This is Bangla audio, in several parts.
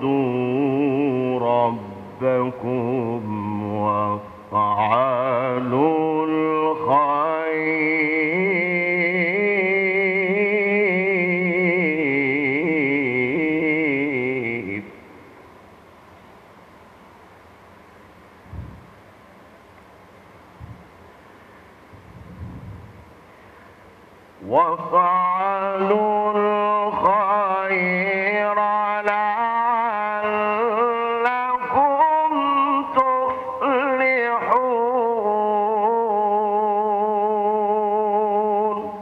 واعبدوا ربكم وافعلوا الخير لعلكم تفلحون.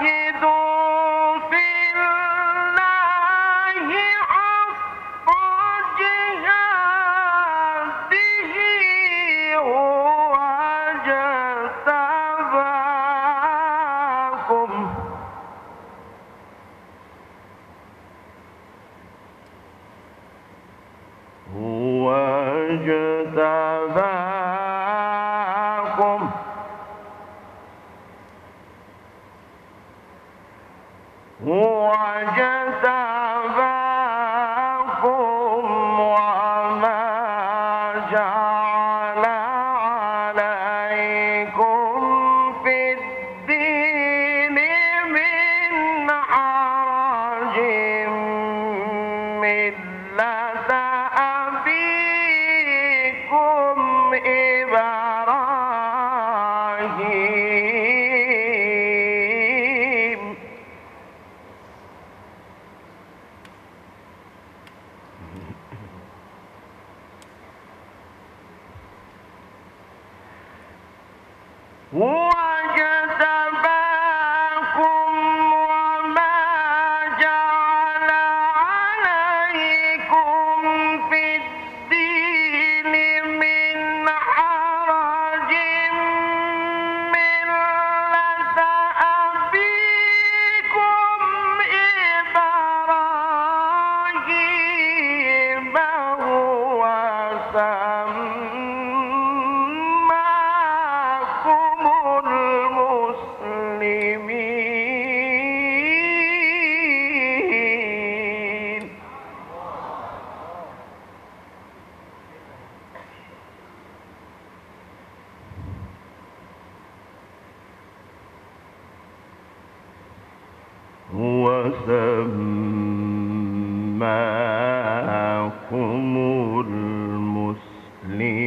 وجاهدوا في الله حق جهاده هو اجتباكم هو اجتباكم وما جعل عليكم في الدين من حرج ملة أبيكم إبراهيم هو اجتباكم وما جعل عليكم في الدين من حرج ملة أبيكم إبراهيم هو سماكم المسلمين. هو سماكم المسلمين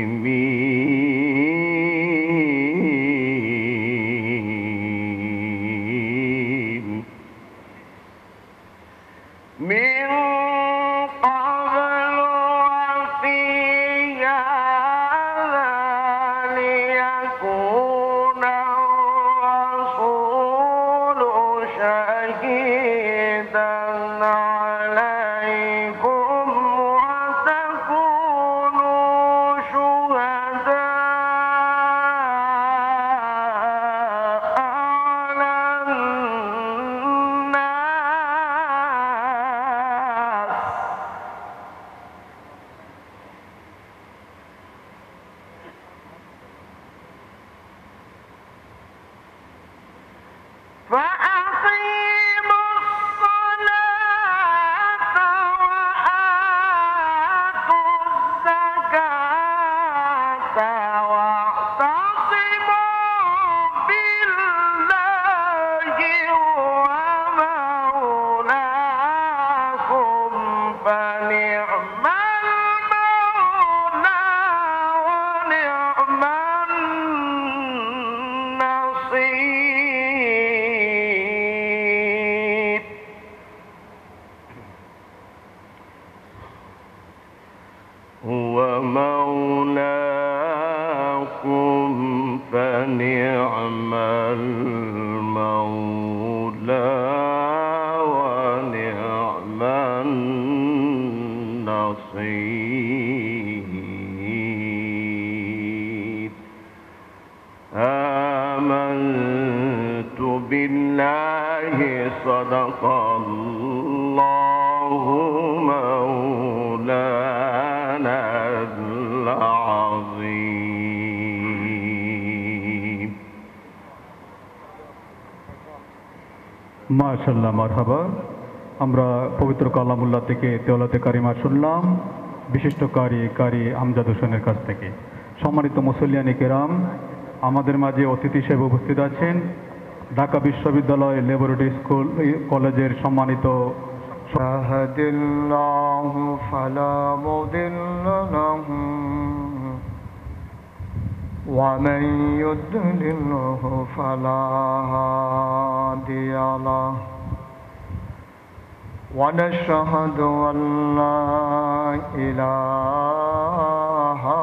فأقيموا الصلاة وآتوا الزكاة واعتصموا بالله هو مولاكم فنعم المولى ونعم النصير. هو مولاكم فنعم المولى ونعم النصير. آمنت بالله صدق الله مولانا العظيم. মাশাআল্লাহ, মারহাবা। আমরা পবিত্র কালামুল্লাহ থেকে তেলাওয়াতে কারিমা শুনলাম বিশিষ্ট কারি আমজাদ হোসেনের কাছ থেকে। সম্মানিত মুসল্লিয়ানে কেরাম, আমাদের মাঝে অতিথি হিসেবে উপস্থিত আছেন ঢাকা বিশ্ববিদ্যালয় ল্যাবরেটরি স্কুল কলেজের সম্মানিত يهدِল্লাহু ফালা মুদিল্লা লাহু ওয়া মান ইউদ্লিলহু ফালা হাদিয়া লাহু ওয়া নাশহাদু আন লা ইলাহা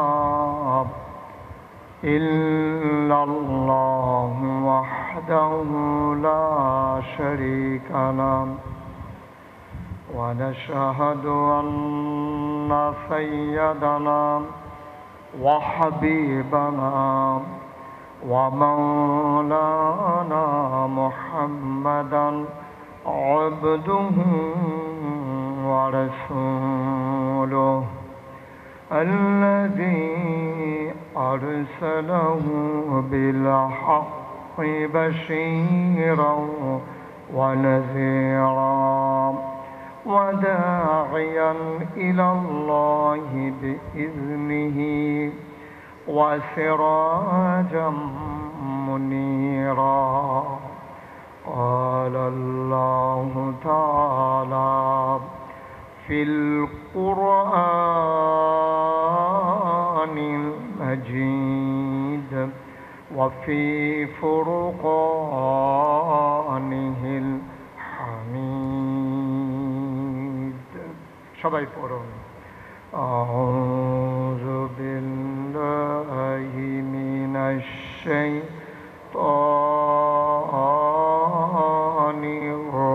ইল্লাল্লাহু ওয়াহদাহু লা শারীকা লাহু ونشهد أن سيدنا وحبيبنا ومولانا محمدا عبده ورسوله الذي أرسله بالحق بشيرا ونذيرا وداعيا إلى الله بإذنه وسراجا منيرا. قال الله تعالى في القرآن المجيد وفي فرقانه الحميد. সবাই পড়ুন। আউযু বিল্লাহি মিনাশ শাইতানির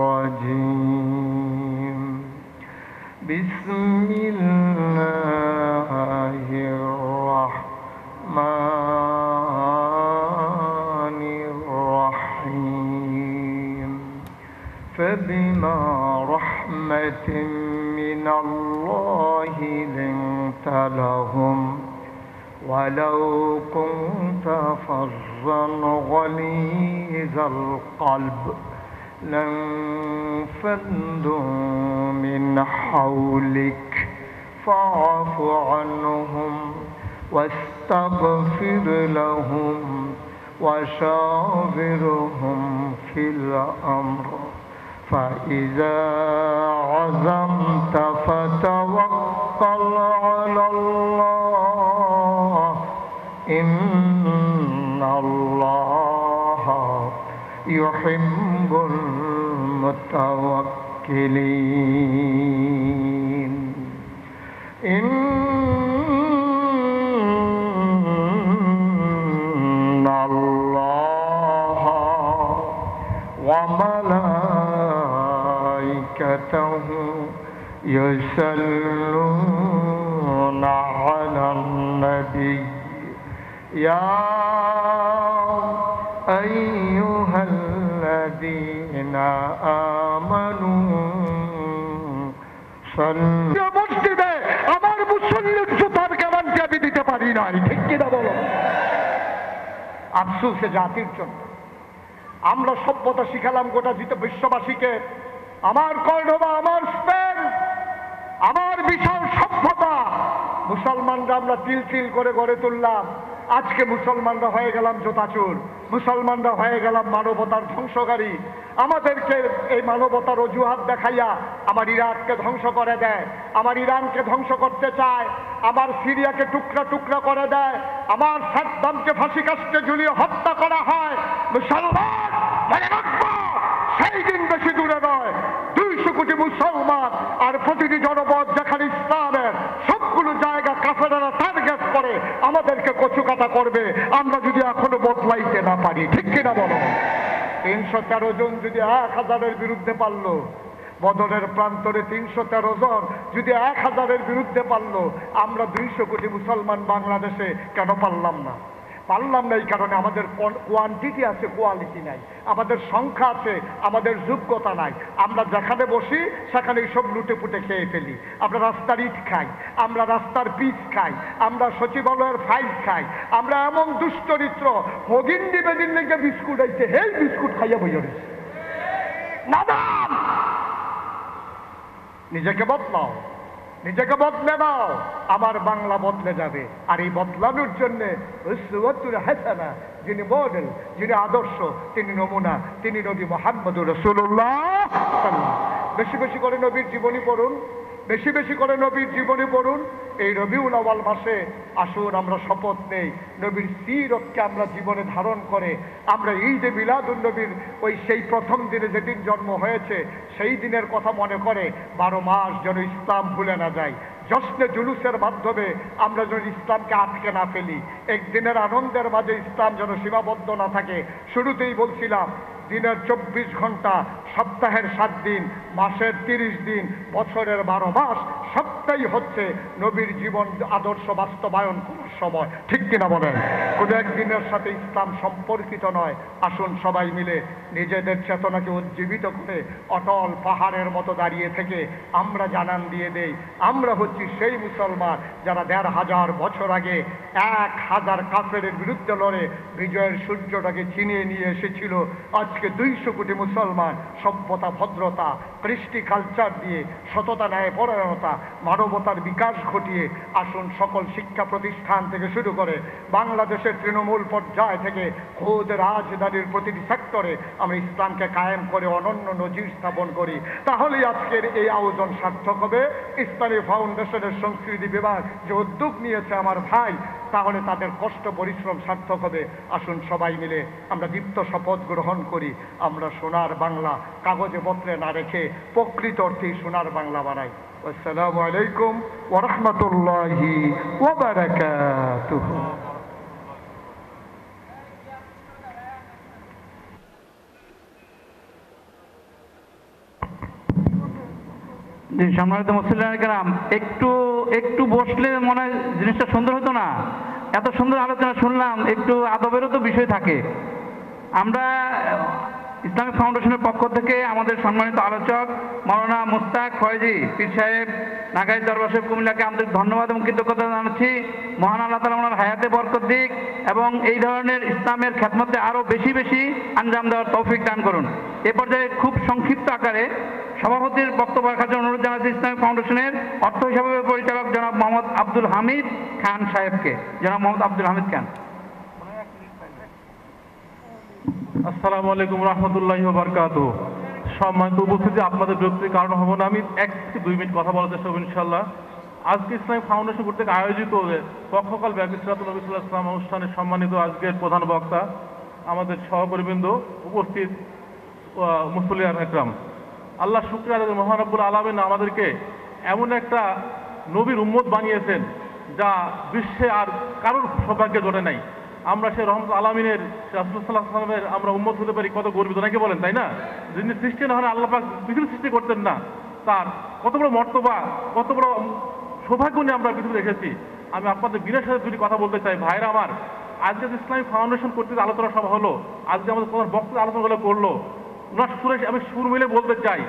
রাজীম। বিসমিল্লাহির রাহমানির রাহিম। فبما رحمة من الله لنت لهم ولو كنت فظا غليظ القلب لانفضوا من حولك فاعف عنهم واستغفر لهم وشاورهم في الأمر فإذا عزمت فتوكل على الله إن الله يحب المتوكلين. إن الله وملائكته يصلون على النبي يا أيها الذين آمنوا صلوا মসজিদে আমার মুসল্লির জুতার গ্যারান্টি আমি দিতে পারি নাই, ঠিক কিনা বলো? আফসোসে জাতির জন্য আমরা সভ্যতা শিখালাম গোটা বিশ্ববাসীকে। আমার কর্ডোবা, আমার স্পেন, আমার বিশাল সভ্যতা মুসলমানরা আমরা তিল তিল করে গড়ে তুললাম। আজকে মুসলমানরা হয়ে গেলাম জোতাচুর, মুসলমানরা হয়ে গেলাম মানবতার ধ্বংসকারী। আমাদেরকে এই মানবতার অজুহাত দেখাইয়া আমার ইরাককে ধ্বংস করে দেয়, আমার ইরানকে ধ্বংস করতে চায়, আমার সিরিয়াকে টুকরা টুকরা করে দেয়, আমার সাদ্দামকে ফাঁসি কাস্টে ঝুলিয়ে হত্যা করা হয়। মুসলমান মনে রাখবো, সেই দিন বেশি দূরে নয়, 200 কোটি মুসলমান আর প্রতিটি জনপদ যেখানে ইসলামের সবগুলো জায়গা কাফেরেরা টার্গেট করে আমাদেরকে কচুকাটা করবে, আমরা যদি এখনো বদলাইতে না পারি। ঠিক কিনা বলো? 313 জন যদি 1000-এর বিরুদ্ধে পারলো, বদরের প্রান্তরে 313 জন যদি 1000-এর বিরুদ্ধে পারলো, আমরা 200 কোটি মুসলমান বাংলাদেশে কেন পারলাম না? পারলাম না এই কারণে আমাদের কোয়ান্টিটি আছে, কোয়ালিটি নাই। আমাদের সংখ্যা আছে, আমাদের যোগ্যতা নাই। আমরা যেখানে বসি সেখানেই সব লুটে পুটে খেয়ে ফেলি। আমরা রাস্তার ইট খাই, আমরা রাস্তার পিচ খাই, আমরা সচিবালয়ের ফাইল খাই। আমরা এমন দুশ্চরিত্র, হগিন্দি বেদিন লেগে বিস্কুট আইছে, হেই বিস্কুট খাইয়া বইয়া রয়েছে। নাদান, নিজেকে বদলাও, নিজেকে বদলে দাও, আমার বাংলা বদলে যাবে। আর এই বদলানোর জন্য উসওয়াতুল হাসানা, যিনি মডেল, যিনি আদর্শ, তিনি নমুনা, তিনি নবী মুহাম্মদুর রাসূলুল্লাহ। বেশি বেশি করে নবীর জীবনী পড়ুন, বেশি বেশি করে নবীর জীবনী পড়ুন। এই রবিউল আউয়াল মাসে আসুন আমরা শপথ নেই, নবীর সিরতকে আমরা জীবনে ধারণ করে আমরা ঈদে মিলাদুন নবীর ওই সেই প্রথম দিনে যেদিন জন্ম হয়েছে সেই দিনের কথা মনে করে 12 মাস যেন ইসলাম ভুলে না যায়। জশ্নে জুলুসের মাধ্যমে আমরা যেন ইসলামকে আটকে না ফেলি, একদিনের আনন্দের মাঝে ইসলাম যেন সীমাবদ্ধ না থাকে। শুরুতেই বলছিলাম, দিনের 24 ঘন্টা, সপ্তাহের 7 দিন, মাসের 30 দিন, বছরের 12 মাস, সবটাই হচ্ছে নবীর জীবন আদর্শ বাস্তবায়ন করার সময়। ঠিক কিনা বলেন? কোনো একদিনের সাথে ইসলাম সম্পর্কিত নয়। আসুন সবাই মিলে নিজেদের চেতনাকে উজ্জীবিত করে অটল পাহাড়ের মতো দাঁড়িয়ে থেকে আমরা জানান দিয়ে দেই, আমরা হচ্ছি সেই মুসলমান যারা 1500 বছর আগে 1000 কাফেরের বিরুদ্ধে লড়ে বিজয়ের সূর্যটাকে চিনিয়ে নিয়ে এসেছিল। আজকে 200 কোটি মুসলমান সভ্যতা, ভদ্রতা, কৃষ্টি কালচার দিয়ে সততা, ন্যায় পরায়ণতা, মানবতার বিকাশ ঘটিয়ে আসুন সকল শিক্ষা প্রতিষ্ঠান থেকে শুরু করে বাংলাদেশের তৃণমূল পর্যায় থেকে খোদ রাজধানীর প্রতিটি সেক্টরে আমরা ইসলামকে কায়েম করে অনন্য নজির স্থাপন করি। তাহলেই আজকের এই আয়োজন সার্থক হবে। ইসলামী ফাউন্ডেশনের সংস্কৃতি বিভাগ যে উদ্যোগ নিয়েছে আমার ভাই, তাহলে তাদের কষ্ট পরিশ্রম সার্থক হবে। আসুন সবাই মিলে আমরা দীপ্ত শপথ গ্রহণ করি, আমরা সোনার বাংলা কাগজে পত্রে না রেখে প্রকৃত অর্থেই সোনার বাংলা বানাই। আসসালামু আলাইকুম ওয়া রাহমাতুল্লাহি ওয়া বারাকাতুহু। সম্মানিত মুসলিম কেরাম, একটু একটু বসলে মনে হয় জিনিসটা সুন্দর হতো না? এত সুন্দর আলোচনা শুনলাম, একটু আদবেরও তো বিষয় থাকে। আমরা ইসলামিক ফাউন্ডেশনের পক্ষ থেকে আমাদের সম্মানিত আলোচক মাওলানা মুস্তাক ফয়েজি পীর সাহেব, নাগাই দরবার সাহেব কুমিল্লাকে আমাদের ধন্যবাদ এবং কৃতজ্ঞতা জানাচ্ছি। মহান আল্লাহ তাআলা ওনার হায়াতে বরকত দিক এবং এই ধরনের ইসলামের খেদমতে আরও বেশি বেশি আঞ্জাম দেওয়ার তৌফিক দান করুন। এ পর্যায়ে খুব সংক্ষিপ্ত আকারে সভাপতির বক্তব্য রাখার জন্য অনুরোধ জানাচ্ছি ইসলামিক ফাউন্ডেশনের অর্থ হিসাবে পরিচালক জনাব মোহাম্মদ আব্দুল হামিদ খান সাহেবকে। জনাব মোহাম্মদ আব্দুল হামিদ খান। আসসালামু আলাইকুম রহমতুল্লাহি ওয়া বারাকাতুহু। সম্মানিত উপস্থিতি, আপনাদের বিরক্তির কারণ হব না, আমি 1 থেকে 2 মিনিট কথা বলার চেষ্টা করব ইনশাআল্লাহ। আজকে ইসলামিক ফাউন্ডেশন কর্তৃক আয়োজিত পক্ষকাল ব্যাপী সিরাতুল নবী সাল্লাল্লাহু আলাইহি ওয়াসাল্লাম অনুষ্ঠানে সম্মানিত আজকের প্রধান বক্তা, আমাদের সহকর্মীবৃন্দ, উপস্থিত মুসল্লিয়ান একরাম, আল্লাহ শুকরিয়া আদায়, মহান রব্বুল আলামিন আমাদেরকে এমন একটা নবীর উম্মত বানিয়েছেন যা বিশ্বে আর কারোর সৌভাগ্যে জোটে নাই। আমরা সেই রহমত আলামিনের রাসূল সাল্লাল্লাহু আলাইহি ওয়াসাল্লামের আমরা উম্মত হতে পারি, কত গর্বিত নাকি বলেন, তাই না? যিনি সৃষ্টি না হলে আল্লাহ পাক পৃথিবী সৃষ্টি করতেন না, তার কত বড় মর্তবা, কত বড় সৌভাগ্য নিয়ে আমরা পৃথিবী রেখেছি। আমি আপনাদের বিনয়ের সাথে দুটি কথা বলতে চাই। ভাইরা আমার, আজকে যে ইসলামিক ফাউন্ডেশন কর্তৃক আলোচনা সভা হলো, আজকে আমাদের প্রধান বক্তা আলোচনাগুলো করলো, ওনার সুরে আমি সুর মিলে বলতে চাই,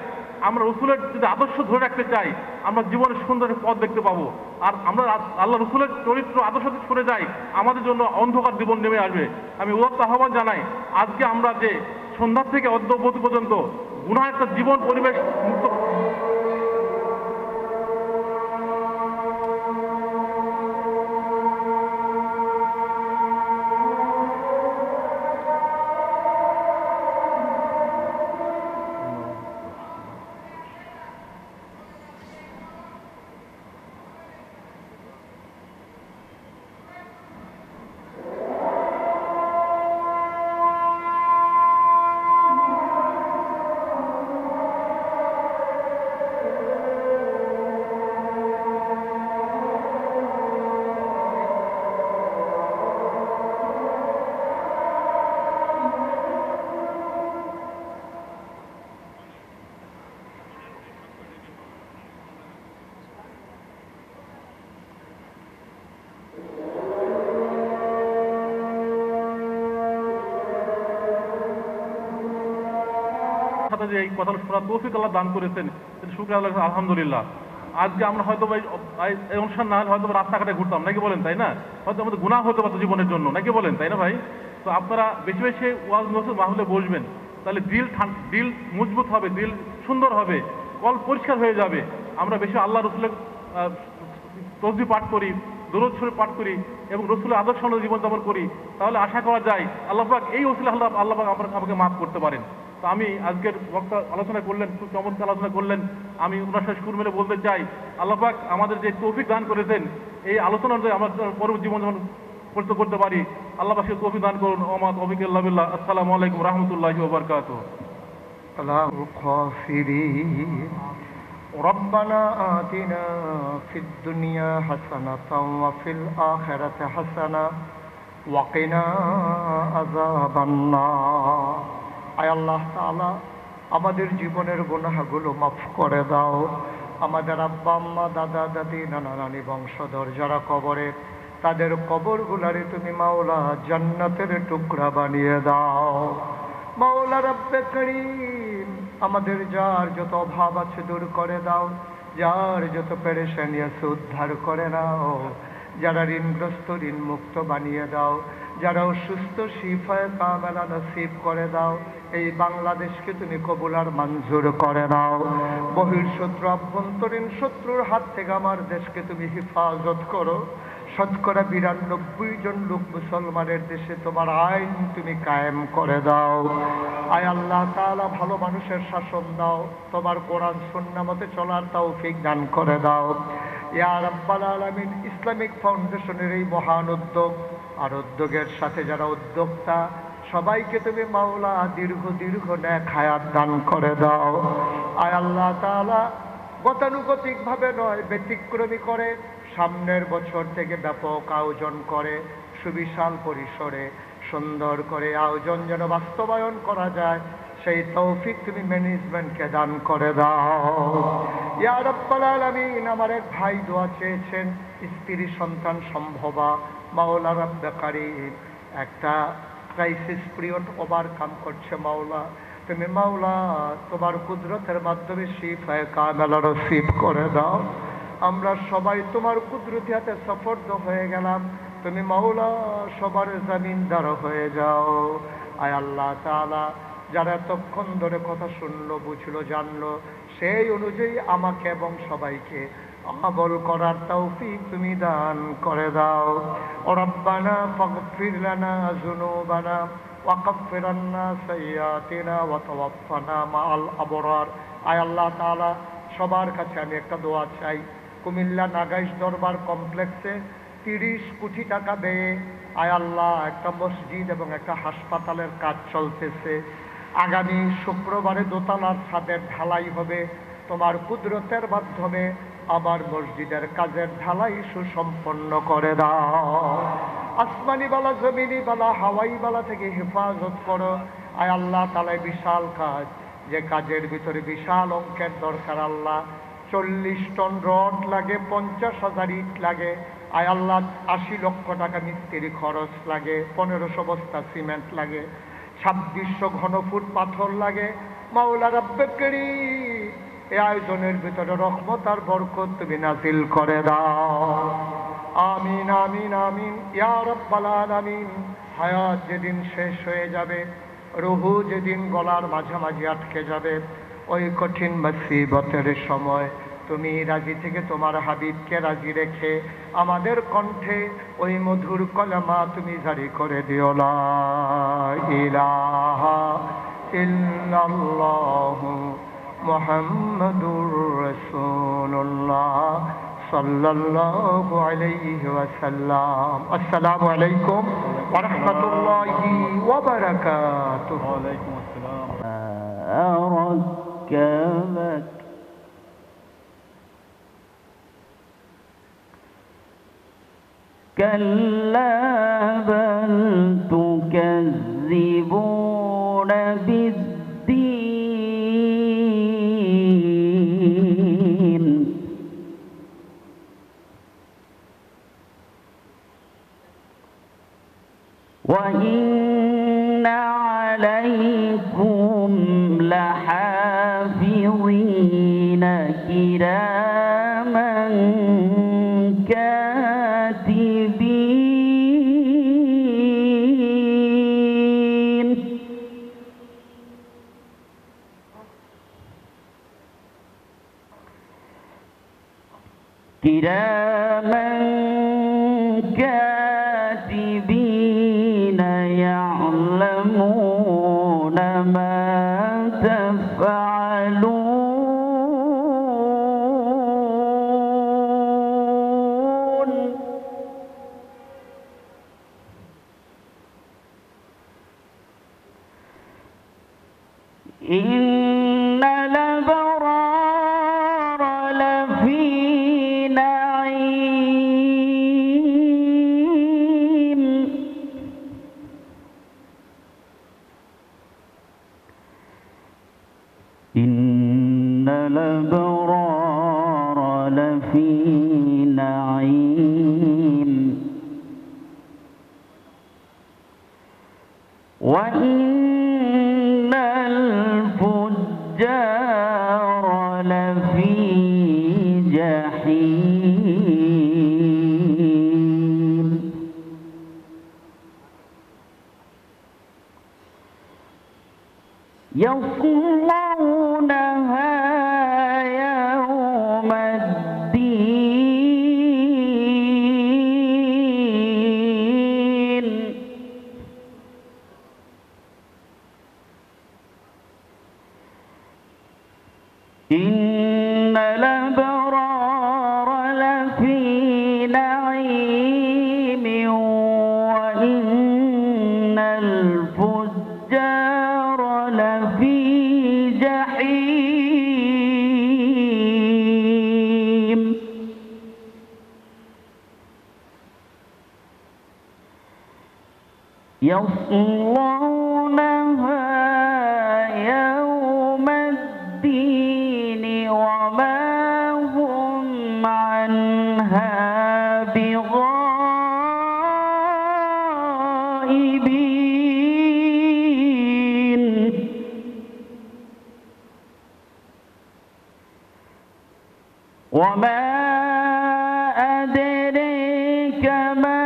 আমরা রসুলের যদি আদর্শ ধরে রাখতে চাই, আমরা জীবনের সুন্দর পথ দেখতে পাবো। আর আমরা আল্লাহ রসুলের চরিত্র আদর্শ সরে যাই, আমাদের জন্য অন্ধকার জীবন নেমে আসবে। আমি উদাত্ত আহ্বান জানাই, আজকে আমরা যে সন্ধ্যা থেকে অদ্যবধি পর্যন্ত গুনাহ একটা জীবন পরিবেশ মুক্ত সাথে যে এই কথাটা শোনার তৌফিক আল্লাহ দান করেছেন, শুকরিয়া আল্লাহ, আলহামদুলিল্লাহ। আজকে আমরা হয়তো এই অনুষ্ঠান না হলে হয়তো রাস্তাঘাটে ঘুরতাম, নাকি বলেন, তাই না? হয়তো আমাদের গুনাহ হতে পারতো জীবনের জন্য, নাকি বলেন, তাই না ভাই? তো আপনারা বেশি বেশি ওয়াজ মাহফিলে বসবেন, তাহলে দিল মজবুত হবে, দিল সুন্দর হবে, কল পরিষ্কার হয়ে যাবে। আমরা বেশি আল্লাহ রসুলের তসবিহ পাঠ করি, দরুদ শরীফ পাঠ করি এবং রসুলের আদর্শ অনুযায়ী জীবনযাপন করি, তাহলে আশা করা যায় আল্লাহ পাক এই ওসিলা আল্লাহ পাক আমাকে মাফ করতে পারেন। তো আমি আজকের বক্তা আলোচনা করলেন, খুব চমৎকার আলোচনা করলেন। আমি ওনার সাথে সুর মেলে বলতে চাই, আল্লাহ পাক আমাদের যে তৌফিক দান করেছেন, এই আলোচনা অনুযায়ী আমরা পরবর্তী জীবনযাপন করতে পারি, আল্লাহ পাক সেই তৌফিক দান করুন। ওমা তৌফিক ইল্লা বিল্লাহ। আসসালামু আলাইকুম রাহমাতুল্লাহি ওয়া বারাকাতুহু। ربنا آتنا في الدنيا حسنة وفي الآخرة حسنة وقنا عذاب النار। আয় আল্লাহ তাআলা, আমাদের জীবনের গুনাহগুলো মাফ করে দাও। আমাদের আব্বা আম্মা, দাদা দাদি, নানা নানি, বংশধর যারা কবরে, তাদের কবরগুলারে তুমি মাওলা জান্নাতের টুকরা বানিয়ে দাও। মাওলা রব্বে করিম, আমাদের যার যত অভাব আছে দূর করে দাও, যার যত পেরেশানি আছে উদ্ধার করে নাও, যারা ঋণগ্রস্ত ঋণ মুক্ত বানিয়ে দাও, যারা অসুস্থ শিফায়ে কামেলা নসিব করে দাও। এই বাংলাদেশকে তুমি কবুল আর মঞ্জুর করে নাও। বহির্শত্রু আভ্যন্তরীণ শত্রুর হাত থেকে আমার দেশকে তুমি হেফাজত করো। শতকরা ৯২ জন লোক মুসলমানের দেশে তোমার আইন তুমি কায়েম করে দাও। আয় আল্লাহ তাআলা, ভালো মানুষের শাসন দাও, তোমার কোরআন সুন্নাহ মতে চলার তৌফিক দান করে দাও। ইয়া রাব্বাল আলামিন, ইসলামিক ফাউন্ডেশনের এই মহান উদ্যোগ আর উদ্যোগের সাথে যারা উদ্যোক্তা, সবাইকে তুমি মাওলা দীর্ঘ নেক হায়াত দান করে দাও। আয় আল্লাহ তাআলা, গতানুগতিকভাবে নয়, ব্যতিক্রমী করে সামনের বছর থেকে ব্যাপক আয়োজন করে সুবিশাল পরিসরে সুন্দর করে আয়োজন যেন বাস্তবায়ন করা যায়, সেই তৌফিক তুমি ম্যানেজমেন্টকে দান করে দাও। ইয়া রাব্বাল আলামিন, আমার এক ভাই দোয়া চেয়েছেন, স্ত্রী সন্তান সম্ভবা, মাওলা রব্বে কারীম, একটা ক্রাইসিস পিরিয়ড ওভারকাম করছে। মাওলা তুমি মাওলা তোমার কুদরতের মাধ্যমে শিফায়ে কামেলা নসিব করে দাও। আমরা সবাই তোমার কুদরতি হাতে সফর্দ হয়ে গেলাম, তুমি মাওলা সবার জামিনদার হয়ে যাও। আয় আল্লাহ তাআলা, যারা এতক্ষণ ধরে কথা শুনলো, বুঝলো, জানলো, সেই অনুযায়ী আমাকে এবং সবাইকে আমল করার তৌফিক তুমি দান করে দাও। রব্বানা ফাগফির লানা যুনুবানা ওয়া কাফফির আন্না সাইয়্যাতিনা ওয়া তাওয়াফফানা মাআল আবরার। আয় আল্লাহ তাআলা, সবার কাছে আমি একটা দোয়া চাই। কুমিল্লা নাগাইশ দরবার কমপ্লেক্সে 30 কোটি টাকা ব্যয়ে আয় আল্লাহ একটা মসজিদ এবং একটা হাসপাতালের কাজ চলতেছে। আগামী শুক্রবারে দোতলার ছাদের ঢালাই হবে। তোমার কুদরতের মাধ্যমে আমার মসজিদের কাজের ঢালাই সুসম্পন্ন করে দাও। আসমানি বালা, জমিনি বালা, হাওয়াই বালা থেকে হেফাজত করো। আয় আল্লাহ তাআলা, বিশাল কাজ, যে কাজের ভিতরে বিশাল অঙ্কের দরকার আল্লাহ, 40 টন রড লাগে, 50,000 ইট লাগে। আয় আল্লাহ, 80 লক্ষ টাকা মিস্ত্রি খরচ লাগে, 1500 বস্তা সিমেন্ট লাগে, 2600 ঘনফুট পাথর লাগে। মাওলা রব্বে করিম, এই আয়োজনের ভিতরে রহমত আর বরকত তুমি নাযিল করে দাও। আমিন আমিন আমিন ইয়া রাব্বাল আলামিন। হায়াত যেদিন শেষ হয়ে যাবে, রুহু যেদিন গলার মাঝামাঝি আটকে যাবে, ওই কঠিন মুসিবতের সময় তুমি রাজি থেকে তোমার হাবিবকে রাজি রেখে আমাদের কণ্ঠে ওই মধুর কলেমা তুমি জারি করে দিও, লা ইলাহা ইল্লাল্লাহু মুহাম্মাদুর রাসূলুল্লাহ সাল্লাল্লাহু আলাইহি ওয়াসাল্লাম। আসসালামু আলাইকুম ওয়া রাহমাতুল্লাহি ওয়া বারাকাতুহু। ওয়ালাইকুম আসসালাম। أركبك كلا بل تكذبون بالدين وإن عليكم لحافظين كراما كاتبين كراما كاتبين يعلمون ما تفعلون إن الأبرار لفي نعيم إن الأبرار لفي نعيم وإن الفجار لفي جحيم يصلونها يوم الدين إن الأبرار لفي نعيم وإن الفجار لفي جحيم يصلونها يوم الدين وما هم عنها بغائبين وما أدريك ما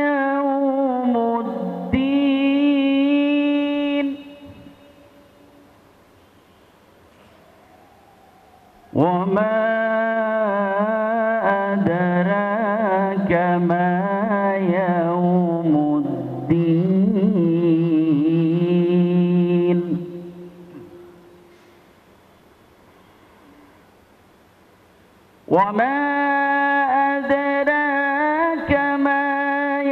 يوم الدين وما أدراك ما يوم الدين وما أدراك ما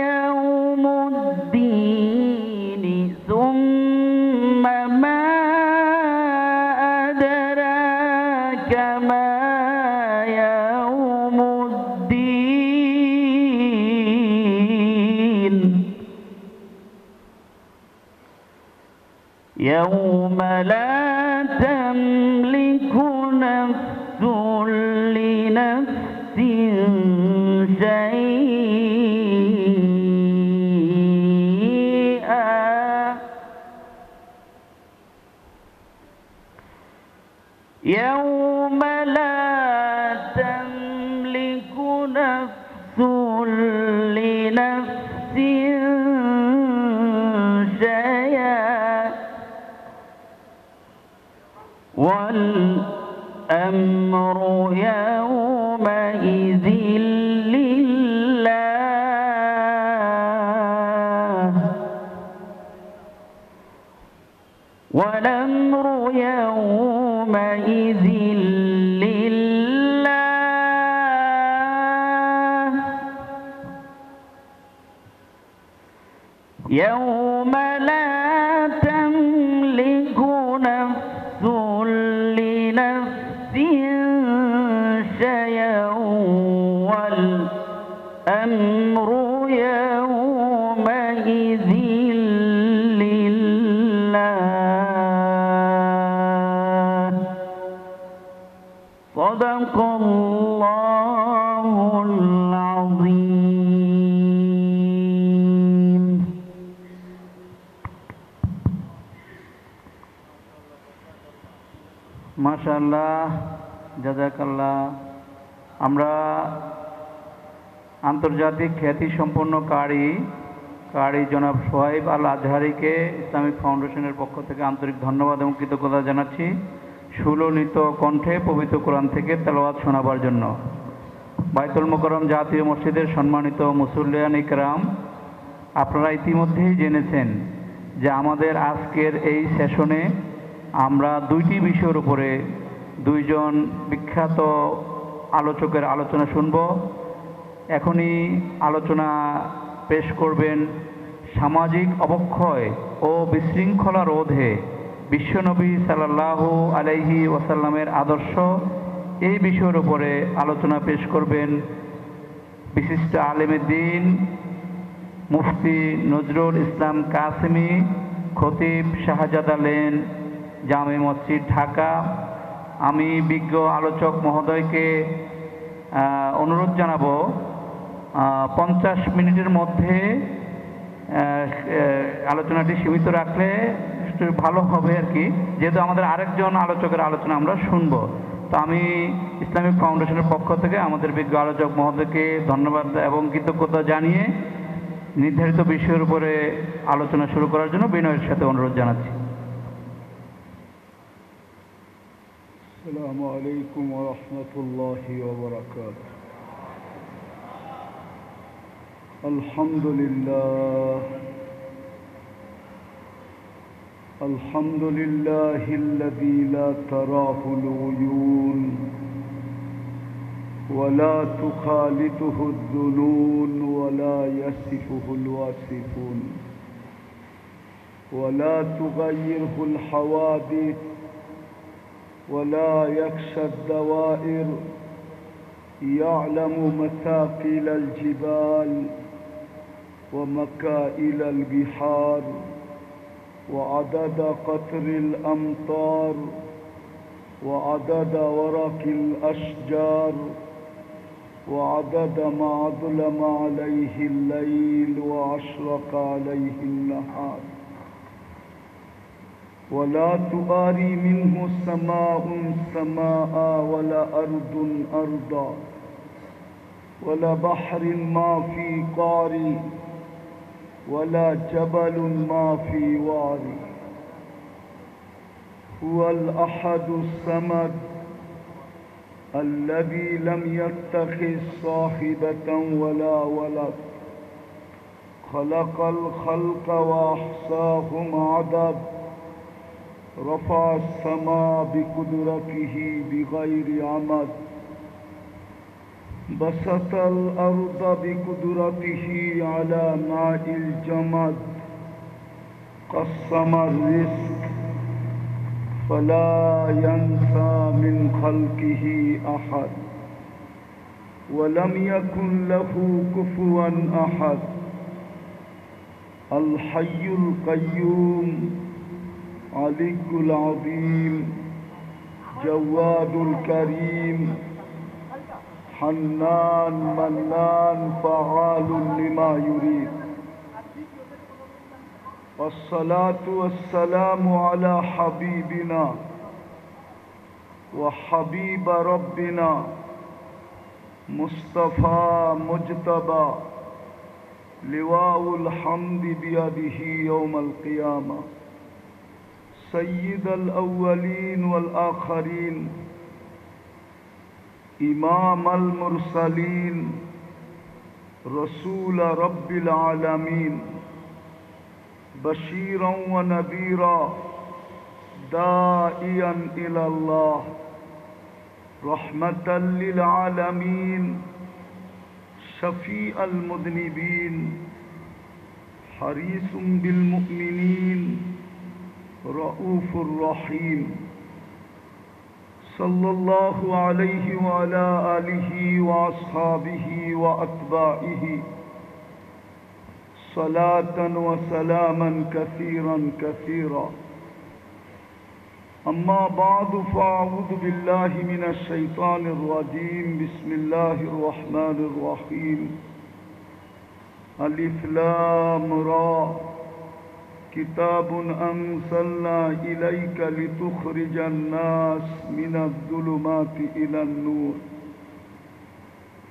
يوم الدين ثم ما أدراك ما يوم الدين يوم لا تملك نفس لنفس شيئا يوم شيئا والأمر يومئذ لله والأمر يومئذ لله يوم لا تملك نفس لنفس شيئا والأمر يومئذ لله صدق الله العظيم মাশাআল্লাহ, জাযাকাল্লাহ। আমরা আন্তর্জাতিক খ্যাতিসম্পন্ন কারি জনাব সোহাইব আল আজহারিকে ইসলামিক ফাউন্ডেশনের পক্ষ থেকে আন্তরিক ধন্যবাদ এবং কৃতজ্ঞতা জানাচ্ছি সুললিত কণ্ঠে পবিত্র কোরআন থেকে তেলাওয়াত শোনাবার জন্য। বাইতুল মোকাররম জাতীয় মসজিদের সম্মানিত মুসল্লিয়ান ইকরাম, আপনারা ইতিমধ্যেই জেনেছেন যে আমাদের আজকের এই সেশনে আমরা দুইটি বিষয়ের উপরে দুইজন বিখ্যাত আলোচকের আলোচনা শুনব। এখনই আলোচনা পেশ করবেন সামাজিক অবক্ষয় ও বিশৃঙ্খলা রোধে বিশ্বনবী সাল্লাল্লাহু আলাইহি ওয়াসাল্লামের আদর্শ, এই বিষয়ের উপরে আলোচনা পেশ করবেন বিশিষ্ট আলেমে দ্বীন মুফতি নজরুল ইসলাম কাসেমি, খতিব শাহজাদা লেন, জামে মসজিদ, ঢাকা। আমি বিজ্ঞ আলোচক মহোদয়কে অনুরোধ জানাবো 50 মিনিটের মধ্যে আলোচনাটি সীমিত রাখলে একটু ভালো হবে আর কি, যেহেতু আমাদের আরেকজন আলোচকের আলোচনা আমরা শুনবো। তো আমি ইসলামিক ফাউন্ডেশনের পক্ষ থেকে আমাদের বিজ্ঞ আলোচক মহোদয়কে ধন্যবাদ এবং কৃতজ্ঞতা জানিয়ে নির্ধারিত বিষয়ের উপরে আলোচনা শুরু করার জন্য বিনয়ের সাথে অনুরোধ জানাচ্ছি। السلام عليكم ورحمة الله وبركاته. الحمد لله الحمد لله الذي لا تراه العيون ولا تخالطه الظنون ولا يصفه الواصفون ولا تغيره الحوادث ولا يخشى الدوائر، يعلم مثاقيل الجبال ومكائل البحار وعدد قطر الأمطار وعدد ورق الأشجار وعدد ما أظلم عليه الليل وأشرق عليه النهار، ولا تباري منه سماء سماء ولا أرض أرضا ولا بحر ما في قاري ولا جبل ما في واري. هو الأحد الصمد الذي لم يتخذ صاحبة ولا ولد، خلق الخلق وأحصاهم عدد، رفع السماء بقدرته بغير عمد، بسط الأرض بقدرته على ماء الجمد، قسم الرزق فلا ينسى من خلقه أحد، ولم يكن له كفوا أحد. الحي القيوم علي العظيم جواد الكريم حنان منان فعال لما يريد. والصلاة والسلام على حبيبنا وحبيب ربنا مصطفى مجتبى لواء الحمد بيده يوم القيامة سيد الأولين والآخرين إمام المرسلين رسول رب العالمين بشيرا ونذيرا داعيا إلى الله رحمة للعالمين شفيع المذنبين حريص بالمؤمنين رؤوف رحيم صلى الله عليه وعلى آله وأصحابه وأتباعه صلاة وسلاما كثيرا كثيرا أما بعد فأعوذ بالله من الشيطان الرجيم بسم الله الرحمن الرحيم ألف لام را كتاب أنزلنا إليك لتخرج الناس من الظلمات إلى النور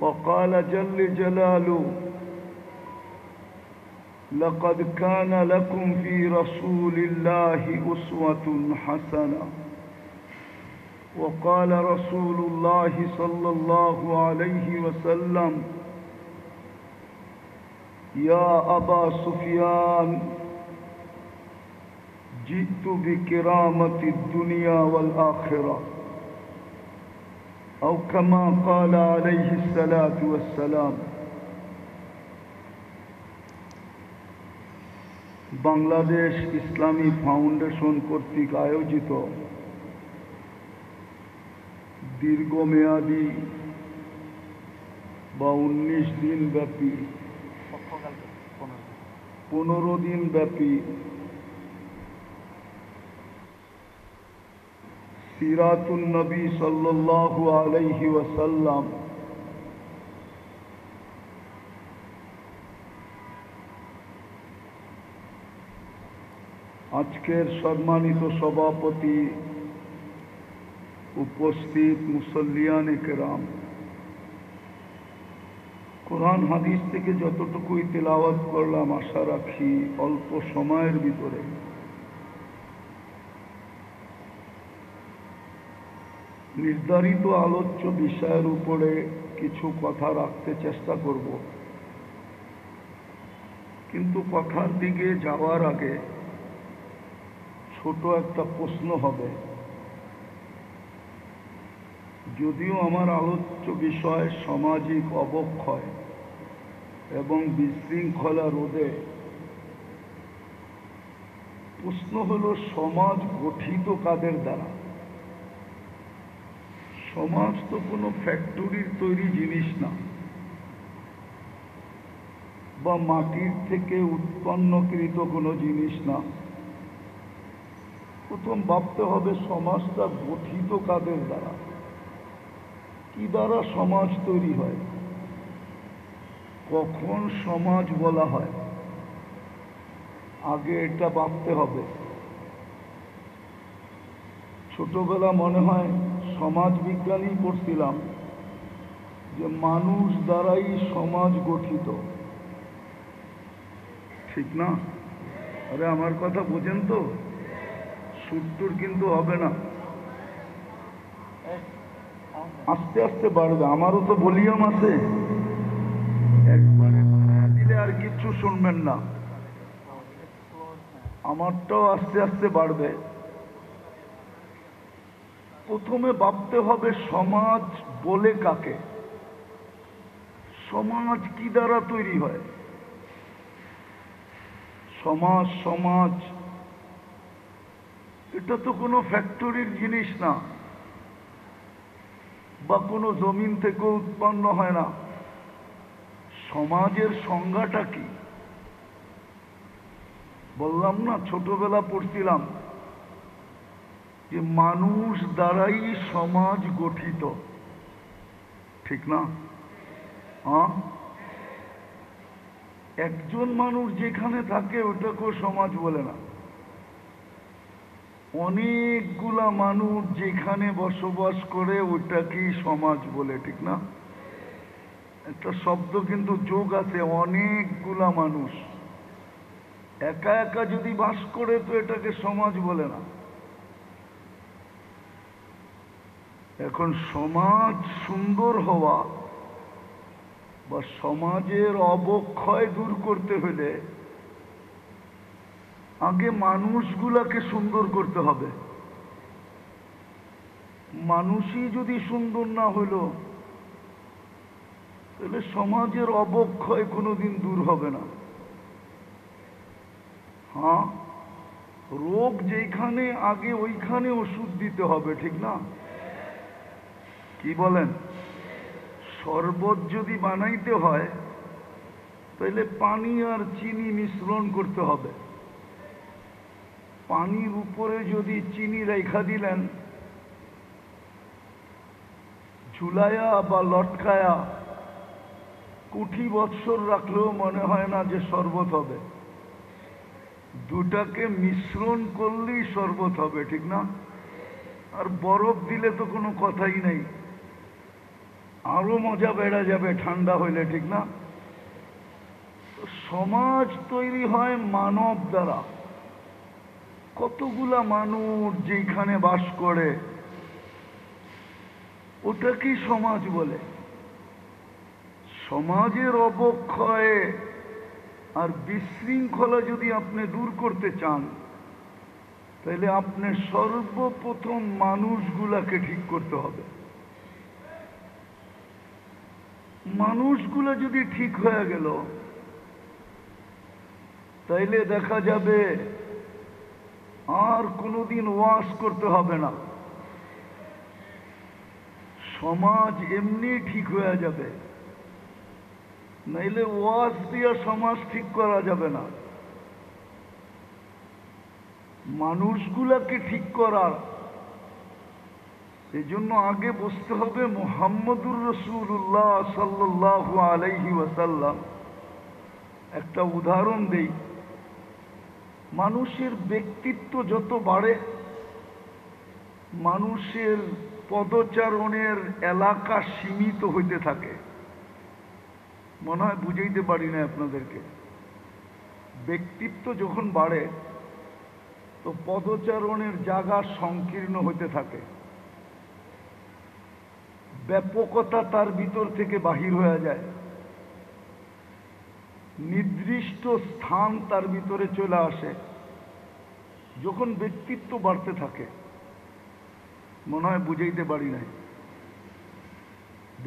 وقال جل جلاله لقد كان لكم في رسول الله أسوة حسنة وقال رسول الله صلى الله عليه وسلم يا أبا سفيان جئت بكرامة الدنيا والآخرة أو كما قال عليه الصلاة والسلام বাংলাদেশ ইসলামী ফাউন্ডেশন কর্তৃক আয়োজিত দীর্ঘমেয়াদী বা 19 দিন ব্যাপী 15 দিন ব্যাপী সিরাতুন নবী সাল্লাল্লাহু আলাইহি ওয়াসাল্লাম আজকের সম্মানিত সভাপতি উপস্থিত মুসল্লিয়ানে কেরাম কোরআন হাদিস থেকে যতটুকুই তেলাওয়াত করলাম আশা রাখি অল্প সময়ের ভিতরে নির্ধারিত আলোচ্য বিষয়ের উপরে কিছু কথা রাখতে চেষ্টা করব কিন্তু কথার দিকে যাওয়ার আগে ছোট একটা প্রশ্ন হবে যদিও আমার আলোচ্য বিষয় সামাজিক অবক্ষয় এবং বিশৃঙ্খলা রোধে প্রশ্ন হলো সমাজ গঠিত কাদের দ্বারা সমাজ তো কোনো ফ্যাক্টরির তৈরি জিনিস না বা মাটির থেকে উৎপন্নকৃত কোনো জিনিস না প্রথম ভাবতে হবে সমাজটা গঠিত কাদের দ্বারা কি দ্বারা সমাজ তৈরি হয় কখন সমাজ বলা হয় আগে এটা ভাবতে হবে ছোটবেলা মনে হয় সমাজ বিজ্ঞানী পড়ছিলাম যে মানুষ দ্বারাই সমাজ গঠিত ঠিক না আরে আমার কথা বোঝেন তো সুরটুর কিন্তু হবে না আস্তে আস্তে বাড়বে আমারও তো ভলিউম আছে একবারে দিলে আর কিচ্ছু শুনবেন না আমারটাও আস্তে আস্তে বাড়বে প্রথমে ভাবতে হবে সমাজ বলে কাকে সমাজ কি দ্বারা তৈরি হয় সমাজ সমাজ এটা তো কোনো ফ্যাক্টরির জিনিস না বা কোনো জমিন থেকে উৎপন্ন হয় না সমাজের সংজ্ঞাটা কি বললাম না ছোটবেলা পড়ছিলাম যে মানুষ দ্বারাই সমাজ গঠিত ঠিক না একজন মানুষ যেখানে থাকে ওটাকেও সমাজ বলে না অনেকগুলা মানুষ যেখানে বসবাস করে ওটাকেই সমাজ বলে ঠিক না একটা শব্দ কিন্তু যোগ আছে, অনেকগুলা মানুষ একা একা যদি বাস করে তো এটাকে সমাজ বলে না। এখন সমাজ সুন্দর হওয়া বা সমাজের অবক্ষয় দূর করতে হলে আগে মানুষগুলাকে সুন্দর করতে হবে। মানুষই যদি সুন্দর না হইল তাহলে সমাজের অবক্ষয় কোনোদিন দূর হবে না। হ্যাঁ, রোগ যেখানে আগে ওইখানে ওষুধ দিতে হবে, ঠিক না? কি বলেন? শরবত যদি বানাইতে হয় তাহলে পানি আর চিনি মিশ্রণ করতে হবে। পানির উপরে যদি চিনি রেখা দিলেন, ঝুলায়া বা লটকায়া কোটি বৎসর রাখলেও মনে হয় না যে শরবত হবে। দুটাকে মিশ্রণ করলেই শরবত হবে, ঠিক না? আর বরফ দিলে তো কোনো কথাই নেই, আরো মজা বেড়ে যাবে ঠান্ডা হইলে, ঠিক না? সমাজ তৈরি হয় মানব দ্বারা। কতগুলা মানুষ যেখানে বাস করে ওটাকেই সমাজ বলে। সমাজের অবক্ষয় আর বিশৃঙ্খলা যদি আপনি দূর করতে চান তাহলে আপনি সর্বপ্রথম মানুষগুলাকে ঠিক করতে হবে। মানুষগুলা যদি ঠিক হয়ে গেল তাইলে দেখা যাবে আর কোনোদিন ওয়াজ করতে হবে না, সমাজ এমনি ঠিক হয়ে যাবে। নাইলে ওয়াজ দিয়ে সমাজ ঠিক করা যাবে না। মানুষগুলাকে ঠিক করার এই জন্য আগে বুঝতে হবে মুহাম্মদুর রাসূলুল্লাহ সাল্লাল্লাহু আলাইহি ওয়াসাল্লাম। একটা উদাহরণ দেই, মানুষের ব্যক্তিত্ব যত বাড়ে মানুষের পদচারণের এলাকা সীমিত হইতে থাকে। মনে হয় বুঝাইতে পারি না আপনাদেরকে। ব্যক্তিত্ব যখন বাড়ে তো পদচারণের জায়গা সংকীর্ণ হতে থাকে, ব্যাপকতা তার ভিতর থেকে বাহির হয়ে যায়, নির্দিষ্ট স্থান তার ভিতরে চলে আসে যখন ব্যক্তিত্ব বাড়তে থাকে। মনে হয় বুঝাইতে পারি নাই।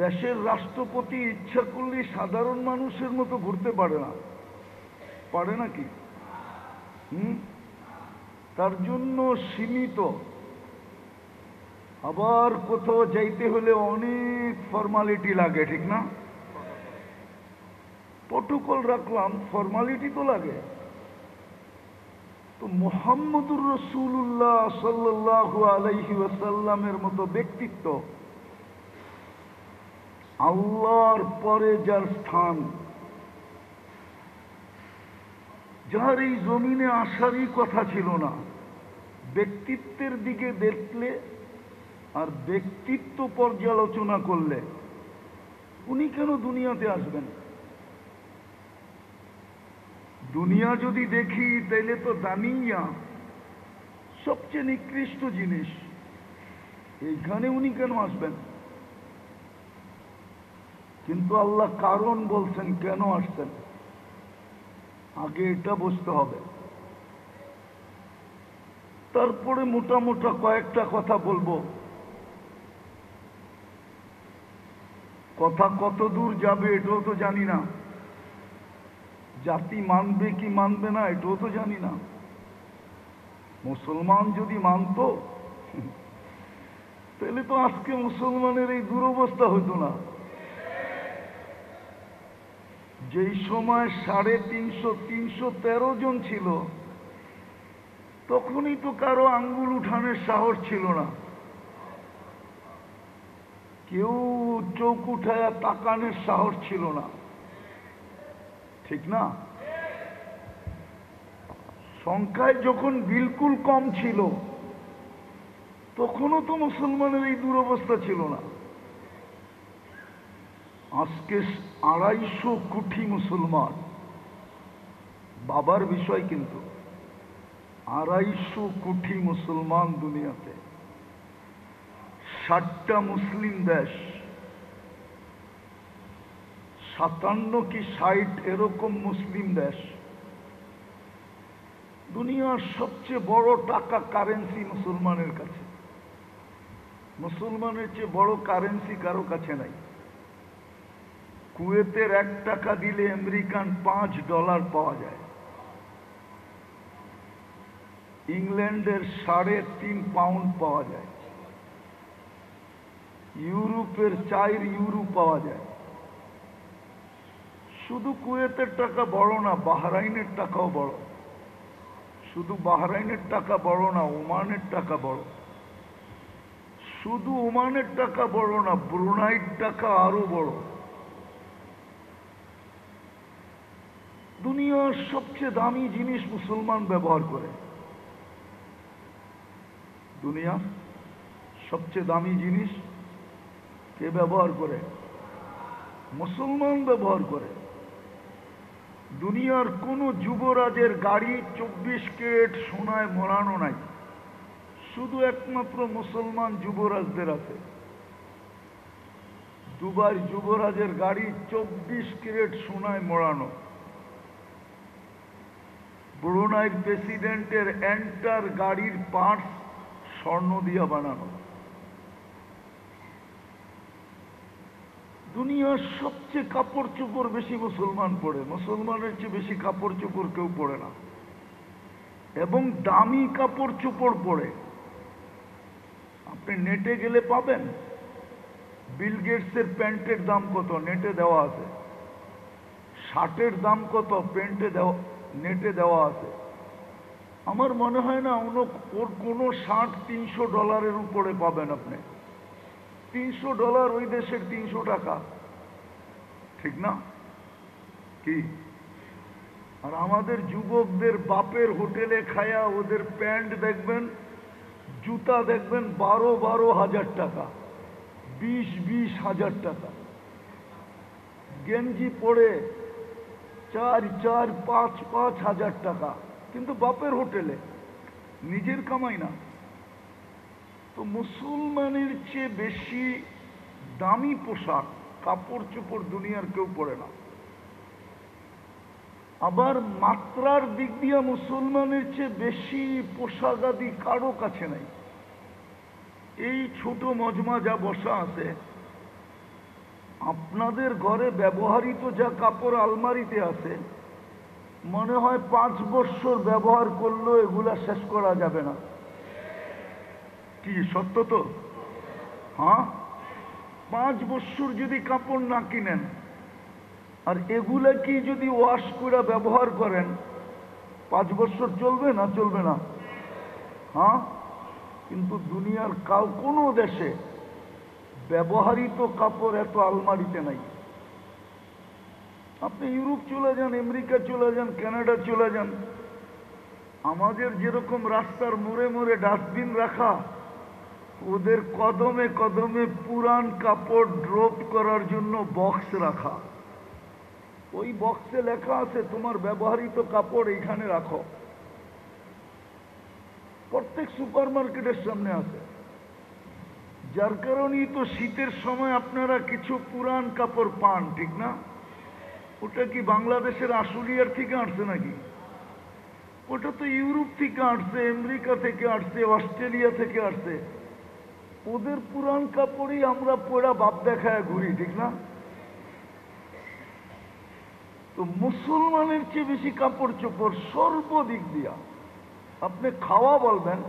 দেশের রাষ্ট্রপতি ইচ্ছা করলে সাধারণ মানুষের মতো ঘুরতে পারে না, পারে নাকি? তার জন্য সীমিত। আবার কোথাও যাইতে হলে অনেক ফর্মালিটি লাগে, ঠিক না? প্রটোকল রাখলাম, ফর্মালিটি তো লাগে। তো মুহাম্মদুর রাসূলুল্লাহ সাল্লাল্লাহু আলাইহি ওয়াসাল্লামের মতো ব্যক্তিত্ব, আল্লাহর পরে যার স্থান, যার এই জমিনে আসারই কথা ছিল না, ব্যক্তিত্বের দিকে দেখলে আর ব্যক্তিত্ব পর্যালোচনা করলে উনি কেন দুনিয়াতে আসবেন? দুনিয়া যদি দেখি তাইলে তো দানিয়া, সবচেয়ে নিকৃষ্ট জিনিস, এইখানে উনি কেন আসবেন? কিন্তু আল্লাহ কারণ বলছেন কেন আসছেন, আগে এটা বুঝতে হবে। তারপরে মোটা মোটা কয়েকটা কথা বলবো। কথা কত দূর যাবে এটাও তো জানি না, জাতি মানবে কি মানবে না এটাও তো জানি না। মুসলমান যদি মানত তাহলে তো আজকে মুসলমানের এই দুরবস্থা হতো না। যেই সময় 350-313 জন ছিল তখনই তো কারো আঙ্গুল উঠানোর সাহস ছিল না, কেউ চোখ উঠায়া তাকানোর সাহস ছিল না, ঠিক না? সংখ্যায় যখন বিলকুল কম ছিল তখনও তো মুসলমানের এই দুরবস্থা ছিল না। আজকে 250 কোটি মুসলমান, বাবার বিষয় কিন্তু 250 কোটি মুসলমান দুনিয়াতে, 60টা মুসলিম দেশ, 57 কি 60 এরকম মুসলিম দেশ। দুনিয়ার সবচেয়ে বড় টাকা কারেন্সি মুসলমানের কাছে। মুসলমানের চেয়ে বড় কারেন্সি কারো কাছে নাই। কুয়েতের 1 টাকা দিলে আমেরিকান $5 পাওয়া যায়। ইংল্যান্ডের 3.5 পাউন্ড পাওয়া যায়। ইউরোপের 4 ইউরো পাওয়া যায়। শুধু কুয়েতের টাকা বড় না, বাহরাইনের টাকাও বড়। শুধু বাহরাইনের টাকা বড় না, ওমানের টাকা বড়। শুধু ওমানের টাকা বড় না, ব্রুনাইয়ের টাকা আরো বড়। দুনিয়ার সবচেয়ে দামি জিনিস মুসলমান ব্যবহার করে। দুনিয়ার সবচেয়ে দামি জিনিস কে ব্যবহার করে? মুসলমান ব্যবহার করে। দুনিয়ার কোন যুবরাজের গাড়ি 24 ক্যারেট সোনায় মোড়ানো নাই, শুধু একমাত্র মুসলমান যুবরাজদের আছে। দুবাই যুবরাজের গাড়ি 24 ক্যারেট সোনায় মোড়ানো। ব্রুনাইয়ের প্রেসিডেন্টের এন্টার গাড়ির পার্টস স্বর্ণ দিয়া বানানো। দুনিয়ার সবচেয়ে কাপড় চোপড় বেশি মুসলমান পরে, মুসলমানের চেয়ে বেশি কাপড় চোপড় কেউ পরে না, এবং দামি কাপড় চোপড় পরে। আপনি নেটে গেলে পাবেন বিল গেটসের প্যান্টের দাম কত, নেটে দেওয়া আছে। শার্টের দাম কত, নেটে দেওয়া আছে। আমার মনে হয় না ওর কোনো শার্ট $300 উপরে পাবেন আপনি। $300 ওই দেশের 300 টাকা, ঠিক না? কি? আর আমাদের যুবকদের বাপের হোটেলে খায়া ওদের প্যান্ট দেখবেন, জুতা দেখবেন 12 হাজার টাকা, 20 হাজার টাকা। গেঞ্জি পরে 4-5 হাজার টাকা, কিন্তু বাপের হোটেলে, নিজের কামাই না। তো মুসলমানের চেয়ে বেশি দামি পোশাক কাপড় চোপড় দুনিয়ার কেউ পরে না। আবার মাত্রার দিক দিয়ে মুসলমানের চেয়ে বেশি পোশাক আদি কারো কাছে নাই। এই ছোট মজমা যা বসা আছে, আপনাদের ঘরে ব্যবহৃত যা কাপড় আলমারিতে আছে, মনে হয় 5 বছর ব্যবহার করলেও এগুলা শেষ করা যাবে না। কি সত্য তো? হ্যাঁ, 5 বছর যদি কাপড় না কিনেন আর এগুলা কি যদি ওয়াশ করে ব্যবহার করেন, 5 বছর চলবে না? চলবে না? হ্যাঁ, কিন্তু দুনিয়ার কোনো দেশে ব্যবহৃত কাপড় এত আলমারিতে নাই। আপনি ইউরোপ চলে যান, আমেরিকা চলে যান, কানাডা চলে যান, আমাদের যেরকম রাস্তার মোড়ে মোড়ে ডাস্টবিন রাখা, ওদের কদমে কদমে পুরান কাপড় ড্রপ করার জন্য বক্স রাখা। ওই বক্সে লেখা আছে তোমার ব্যবহৃত কাপড় এইখানে রাখো। প্রত্যেক সুপার মার্কেটের সামনে আছে। যার কারণেই তো শীতের সময় আপনারা কিছু পুরান কাপড় পান, ঠিক না? ওটা কি বাংলাদেশের আশুলিয়ার থেকে আসছে নাকি? ওটা তো ইউরোপ থেকে আসছে, আমেরিকা থেকে আসছে, অস্ট্রেলিয়া থেকে আসছে। ওদের পুরান কাপড়ই আমরা পরা বাপ দেখায় ঘুরি, ঠিক না? তো মুসলমানের চেয়ে বেশি কাপড় চোপড় সর্বদিক দিয়া। আপনি খাওয়া বলবেন,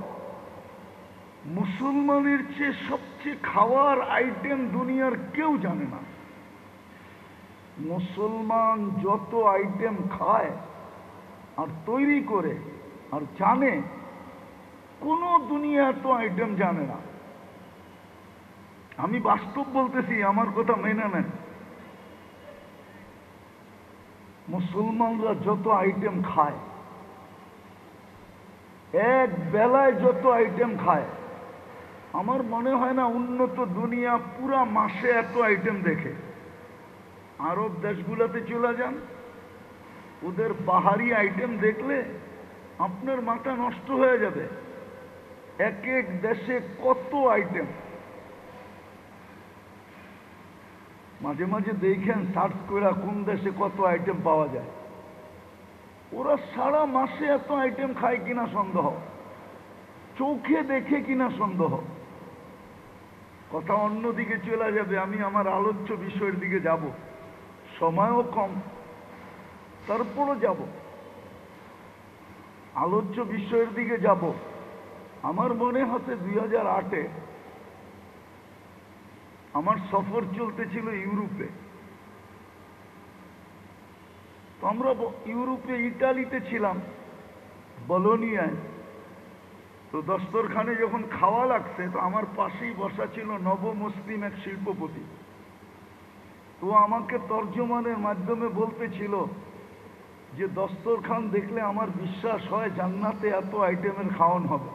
মুসলমানের চেয়ে সবচেয়ে খাওয়ার আইটেম দুনিয়ার কেউ জানে না। মুসলমান যত আইটেম খায় আর তৈরি করে আর জানে, কোন দুনিয়া এত আইটেম জানে না। আমি বাস্তব বলতেছি, আমার কথা মেনে নেন। মুসলমানরা যত আইটেম খায়, এক বেলায় যত আইটেম খায়, আমার মনে হয় না উন্নত দুনিয়া পুরা মাসে এত আইটেম দেখে। আরব দেশগুলোতে চলে যান, ওদের বাহারি আইটেম দেখলে আপনার মাথা নষ্ট হয়ে যাবে। এক এক দেশে কত আইটেম, মাঝে মাঝে দেখেন সার্চ করে কোন দেশে কত আইটেম পাওয়া যায়। ওরা সারা মাসে এত আইটেম খায় কিনা সন্দেহ, চোখে দেখে কিনা সন্দেহ। কথা অন্যদিকে চলে যাবে, আমি আমার আলোচ্য বিষয়ের দিকে যাব, সময়ও কম, তারপরও যাব, আলোচ্য বিষয়ের দিকে যাব। আমার মনে হচ্ছে 2008-এ আমার সফর চলতেছিল ইউরোপে। তো আমরা ইউরোপে ইটালিতে ছিলাম, বলোনিয়ায়। তো দস্তরখানে যখন খাওয়া লাগছে, তো আমার পাশেই বসা ছিল নবমুসলিম এক শিল্পপতি। তো আমাকে তর্জমানের মাধ্যমে বলতেছিল যে দস্তরখান দেখলে আমার বিশ্বাস হয় জান্নাতে এত আইটেমের খাওয়ান হবে।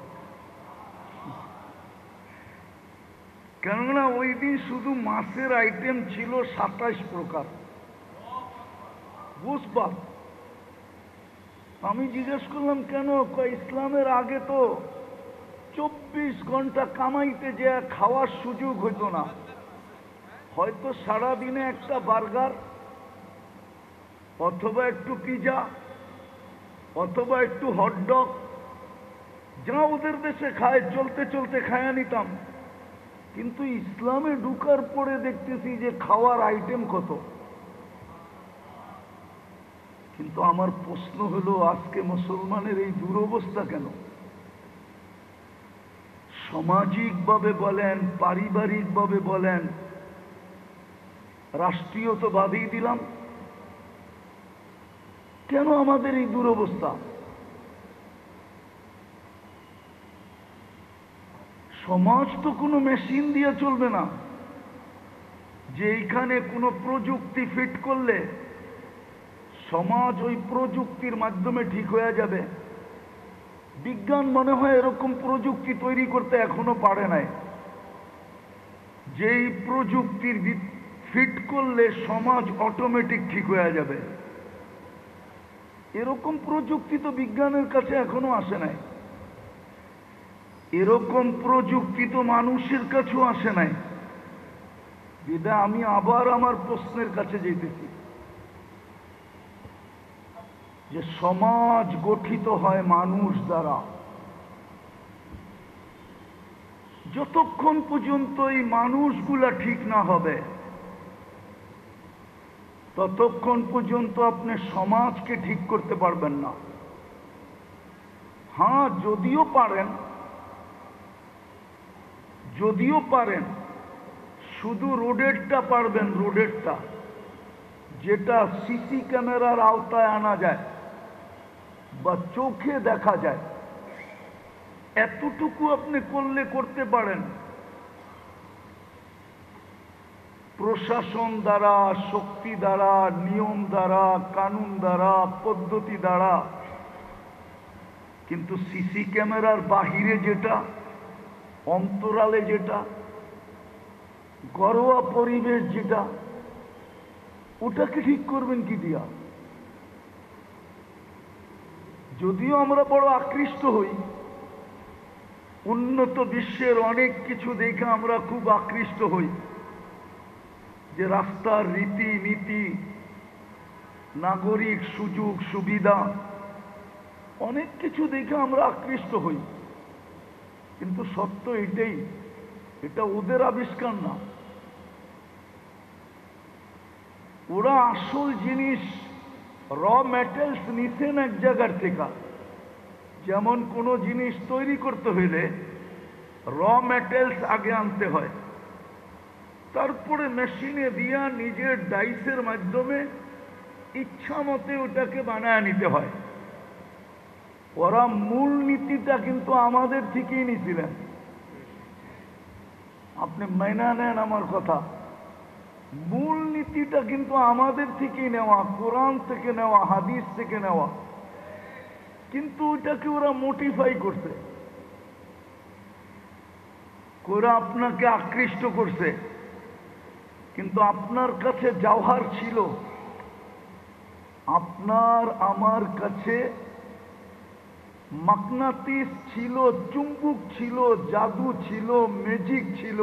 কেননা ওই দিন শুধু মাছের আইটেম ছিল 27 প্রকার, বুঝবার। আমি জিজ্ঞেস করলাম কেন? ইসলামের আগে তো 24 ঘন্টা কামাইতে যে খাওয়ার সুযোগ হইতো না, হয়তো সারাদিনে একটা বার্গার অথবা একটু পিজা অথবা একটু হটডগ, যা ওদের দেশে খায় চলতে চলতে খায়া নিতাম। কিন্তু ইসলামে ঢুকার পরে দেখতেছি যে খাওয়ার আইটেম কত। কিন্তু আমার প্রশ্ন হলো, আজকে মুসলমানের এই দুরবস্থা কেন? সামাজিকভাবে বলেন, পারিবারিকভাবে বলেন, রাষ্ট্রীয় তো বাদই দিলাম, কেন আমাদের এই দুরবস্থা? সমাজ তো কোনো মেশিন দিয়ে চলবে না যে এইখানে কোনো প্রযুক্তি ফিট করলে সমাজ ওই প্রযুক্তির মাধ্যমে ঠিক হয়ে যাবে। বিজ্ঞান মনে হয় এরকম প্রযুক্তি তৈরি করতে এখনো পারে নাই, যেই প্রযুক্তির ফিট করলে সমাজ অটোমেটিক ঠিক হয়ে যাবে। এরকম প্রযুক্তি তো বিজ্ঞানের কাছে এখনো আসে নাই, এরকম প্রযুক্তি তো মানুষের কাছেও আসে নাই। বিধায় আমি আবার আমার প্রশ্নের কাছে যেতেছি যে সমাজ গঠিত হয় মানুষ দ্বারা। যতক্ষণ পর্যন্ত এই মানুষগুলা ঠিক না হবে, ততক্ষণ পর্যন্ত আপনি সমাজকে ঠিক করতে পারবেন না। হ্যাঁ, যদিও পারেন, শুধু রোডেরটা পারবেন, রোডেরটা যেটা সিসি ক্যামেরার আওতায় আনা যায় বা চোখে দেখা যায়, এতটুকু আপনি করতে পারেন। প্রশাসন দ্বারা, শক্তি দ্বারা, নিয়ম দ্বারা, কানুন দ্বারা, পদ্ধতি দ্বারা। কিন্তু সিসি ক্যামেরার বাহিরে যেটা, অন্তরালে যেটা, ঘরোয়া পরিবেশ যেটা, ওটাকে ঠিক করবেন কি দিয়া? যদিও আমরা বড় আকৃষ্ট হই, উন্নত বিশ্বের অনেক কিছু দেখে আমরা খুব আকৃষ্ট হই, যে রাস্তার রীতি নীতি, নাগরিক সুযোগ সুবিধা, অনেক কিছু দেখে আমরা আকৃষ্ট হই। কিন্তু সত্য এটাই, এটা ওদের আবিষ্কার না। ওরা আসল জিনিস, র ম্যাটেরিয়ালস নিছেন এক জায়গার থেকে। যেমন কোনো জিনিস তৈরি করতে হইলে র ম্যাটেরিয়ালস আগে আনতে হয়, তারপরে মেশিনে দিয়া নিজের ডাইসের মাধ্যমে ইচ্ছা মতে ওটাকে বানায় নিতে হয়। ওরা মূল নীতিটা কিন্তু আমাদের থেকেই নিয়েছিলেন। আপনি মেনে নেন আমার কথা, মূল নীতিটা কিন্তু আমাদের থেকেই নেওয়া, কোরআন থেকে নেওয়া, হাদিস থেকে নেওয়া। কিন্তু ওইটাকে ওরা মোটিফাই করছে, ওরা আপনাকে আকৃষ্ট করছে। কিন্তু আপনার কাছে জাওহার ছিল, আপনার আমার কাছে মাগনাতিস ছিল, চুম্বক ছিল, জাদু ছিল, ম্যাজিক ছিল।